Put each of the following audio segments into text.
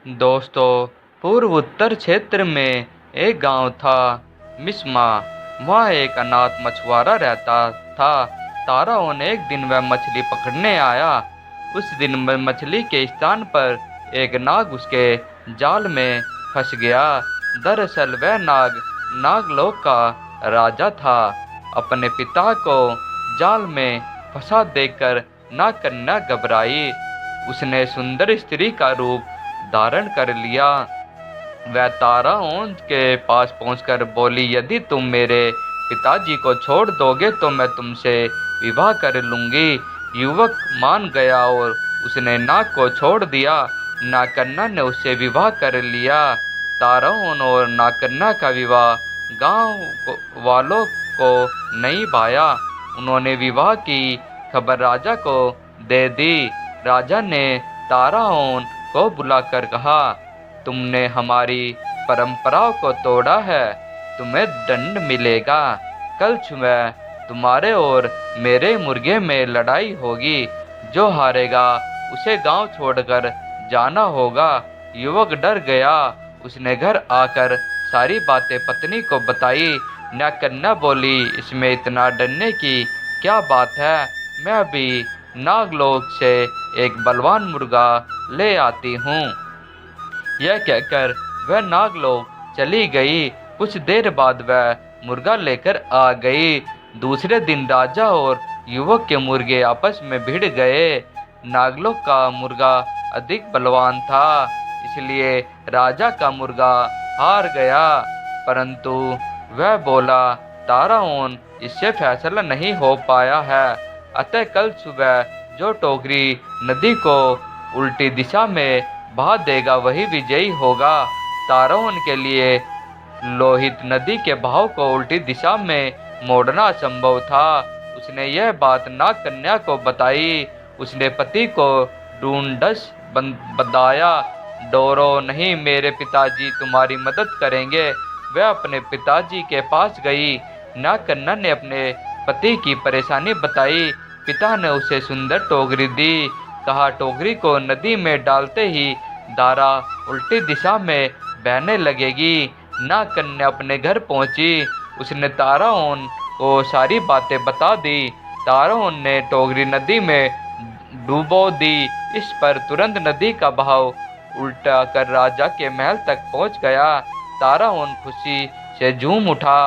दोस्तों, पूर्व उत्तर क्षेत्र में एक गांव था, मिस्मा। वहाँ एक अनाथ मछुआरा रहता था। ताराओं एक दिन वह मछली पकड़ने आया। उस दिन वह मछली के स्थान पर एक नाग उसके जाल में फंस गया। दरअसल वह नाग नागलोक का राजा था। अपने पिता को जाल में फंसा देखकर नागकन्या घबराई। उसने सुंदर स्त्री का रूप धारण कर लिया। वह ताराओं के पास पहुंचकर बोली, यदि तुम मेरे पिताजी को छोड़ दोगे तो मैं तुमसे विवाह कर लूंगी। युवक मान गया और उसने नाग को छोड़ दिया। नागकन्या ने उससे विवाह कर लिया। ताराओं और नागकन्या का विवाह वालों को नहीं भाया। उन्होंने विवाह की खबर राजा को दे दी। राजा ने ताराओं को बुलाकर कहा, तुमने हमारी परंपराओं को तोड़ा है, तुम्हें दंड मिलेगा। कल सुबह तुम्हारे और मेरे मुर्गे में लड़ाई होगी। जो हारेगा उसे गांव छोड़कर जाना होगा। युवक डर गया। उसने घर आकर सारी बातें पत्नी को बताई। नागकन्या बोली, इसमें इतना डरने की क्या बात है, मैं अभी नागलोक से एक बलवान मुर्गा ले आती हूँ। यह कहकर वह नागलोक चली गई। कुछ देर बाद वह मुर्गा लेकर आ गई। दूसरे दिन राजा और युवक के मुर्गे आपस में भिड़ गए। नागलोक का मुर्गा अधिक बलवान था, इसलिए राजा का मुर्गा हार गया। परंतु वह बोला, ताराओं इससे फैसला नहीं हो पाया है, अतः कल सुबह जो टोकरी नदी को उल्टी दिशा में बहा देगा वही विजयी होगा। ताराओं के लिए लोहित नदी के बहाव को उल्टी दिशा में मोड़ना असंभव था। उसने यह बात नागकन्या को बताई। उसने पति को ढूंढस बताया। डरो नहीं, मेरे पिताजी तुम्हारी मदद करेंगे। वह अपने पिताजी के पास गई। नागकन्या ने अपने पति की परेशानी बताई। पिता ने उसे सुंदर टोकरी दी। कहा, टोकरी को नदी में डालते ही धारा उल्टी दिशा में बहने लगेगी। नागकन्या अपने घर पहुंची। उसने ताराओं को सारी बातें बता दी। ताराओं ने टोकरी नदी में डुबो दी। इस पर तुरंत नदी का बहाव उल्टा कर राजा के महल तक पहुंच गया। ताराओं खुशी से झूम उठा।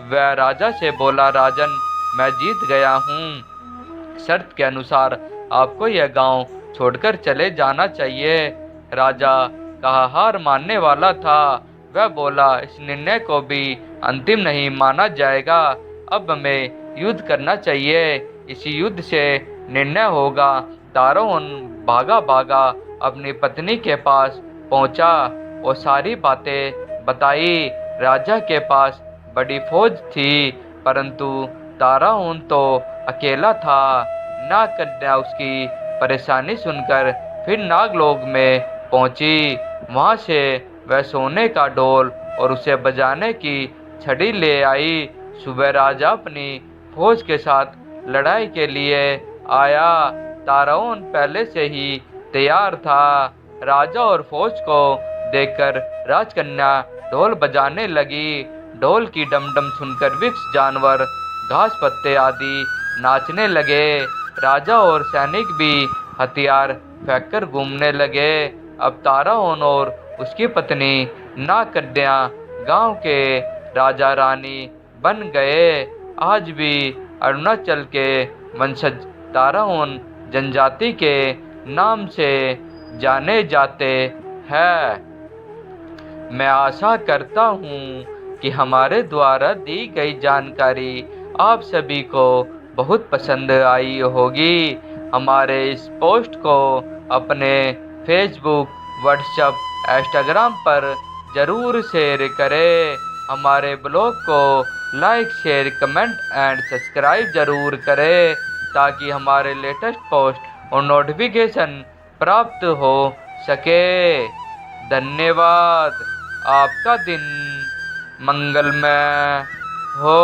वह राजा से बोला, राजन, मैं जीत गया हूँ। शर्त के अनुसार आपको यह गांव छोड़कर चले जाना चाहिए। राजा कहा हार मानने वाला था। वह बोला, इस निर्णय को भी अंतिम नहीं माना जाएगा। अब हमें युद्ध करना चाहिए, इसी युद्ध से निर्णय होगा। ताराओं भागा भागा अपनी पत्नी के पास पहुंचा और सारी बातें बताई। राजा के पास बड़ी फौज थी, परंतु ताराओं तो अकेला था। नागकन्या उसकी परेशानी सुनकर फिर नागलोक में पहुंची। वहां से वह सोने का ढोल और उसे बजाने की छड़ी ले आई। सुबह राजा अपनी फौज के साथ लड़ाई के लिए आया। ताराओं पहले से ही तैयार था। राजा और फौज को देखकर राजकन्या ढोल बजाने लगी। ढोल की डमडम सुनकर वृक्ष, जानवर, घास पत्ते आदि नाचने लगे। राजा और सैनिक भी हथियार फेंककर घूमने लगे। अब ताराओं और उसकी पत्नी नागकन्या गांव के राजा रानी बन गए। आज भी अरुणाचल के वंशज ताराओं जनजाति के नाम से जाने जाते हैं। मैं आशा करता हूँ कि हमारे द्वारा दी गई जानकारी आप सभी को बहुत पसंद आई होगी। हमारे इस पोस्ट को अपने फेसबुक, व्हाट्सएप, इंस्टाग्राम पर ज़रूर शेयर करें। हमारे ब्लॉग को like, share, comment and subscribe ज़रूर करें ताकि हमारे लेटेस्ट पोस्ट और नोटिफिकेशन प्राप्त हो सके। धन्यवाद। आपका दिन मंगलमय हो।